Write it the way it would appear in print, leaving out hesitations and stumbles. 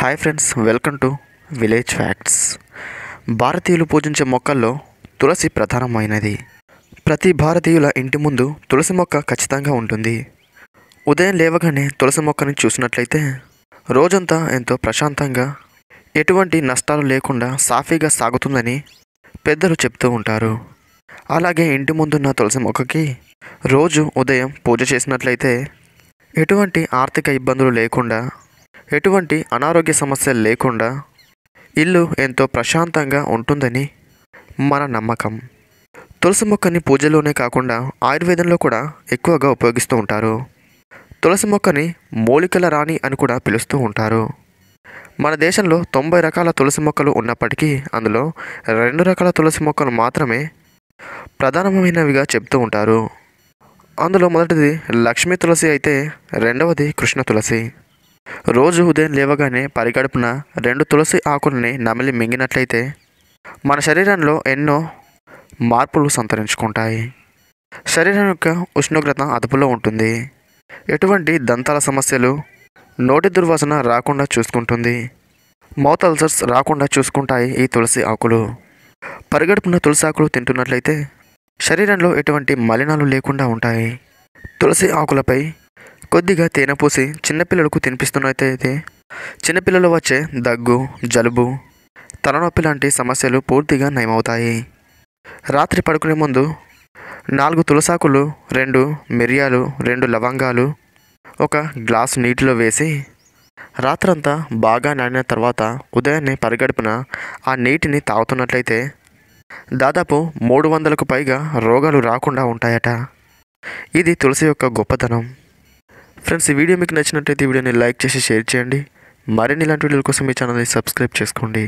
Hi friends, welcome to village facts. భారతీయులు పూజించే మొక్కల్లో తులసి ప్రధానమైనది. ప్రతి భారతీయుల ఇంటి ముందు తులసి మొక్క ఖచ్చితంగా ఉంటుంది. ఉదయం లేవగానే తులసి మొక్కని చూసినట్లయితే రోజంతా ఎంతో ప్రశాంతంగా, ఎటువంటి నష్టాలు లేకుండా సాఫీగా సాగుతుందని పెద్దలు చెప్తూ ఉంటారు. అలాగే ఇంటి ముందున్న తులసి మొక్కకి రోజు ఉదయం పూజ చేసినట్లయితే ఎటువంటి ఆర్థిక ఇబ్బందులు లేకుండా, ఎటువంటి అనారోగ్య సమస్యలు లేకుండా ఇల్లు ఎంతో ప్రశాంతంగా ఉంటుందని మన నమ్మకం. తులసి మొక్కని పూజలోనే కాకుండా ఆయుర్వేదంలో కూడా ఎక్కువగా ఉపయోగిస్తూ ఉంటారు. తులసి మొక్కని మూలికల రాణి అని కూడా పిలుస్తూ ఉంటారు. మన దేశంలో 90 రకాల తులసి మొక్కలు ఉన్నప్పటికీ అందులో 2 రకాల తులసి మొక్కలు మాత్రమే ప్రధానమైనవిగా చెప్తూ ఉంటారు. అందులో మొదటిది లక్ష్మీ తులసి అయితే రెండవది కృష్ణ తులసి. రోజు ఉదయం లేవగానే పరిగడుపున 2 తులసి ఆకుల్ని నమిలి మింగినట్లయితే మన శరీరంలో ఎన్నో మార్పులు సంతరించుకుంటాయి. శరీరం యొక్క ఉష్ణోగ్రత అదుపులో ఉంటుంది. ఎటువంటి దంతాల సమస్యలు, నోటి దుర్వాసన రాకుండా చూసుకుంటుంది. మౌత్ అల్సర్స్ రాకుండా చూసుకుంటాయి ఈ తులసి ఆకులు. పరిగడుపున తులసి ఆకులు తింటున్నట్లయితే శరీరంలో ఎటువంటి మలినాలు లేకుండా ఉంటాయి. తులసి ఆకులపై కొద్దిగా తేనె పూసి చిన్నపిల్లలకు తినిపిస్తున్నట్లయితే చిన్నపిల్లలు వచ్చే దగ్గు, జలుబు, తలనొప్పి లాంటి సమస్యలు పూర్తిగా నయమవుతాయి. రాత్రి పడుకునే ముందు 4 తులసాకులు, 2 మిరియాలు, 2 లవంగాలు 1 గ్లాసు నీటిలో వేసి రాత్రంతా బాగా నానిన తర్వాత ఉదయాన్నే పరిగడుపున ఆ నీటిని తాగుతున్నట్లయితే దాదాపు 300కు పైగా రోగాలు రాకుండా ఉంటాయట. ఇది తులసి యొక్క గొప్పతనం. ఫ్రెండ్స్, ఈ వీడియో మీకు నచ్చినట్లయితే ఈ వీడియోని లైక్ చేసి షేర్ చేయండి. మరిన్ని ఇలాంటి వీడియోల కోసం మీ ఛానల్ని సబ్స్క్రైబ్ చేసుకోండి.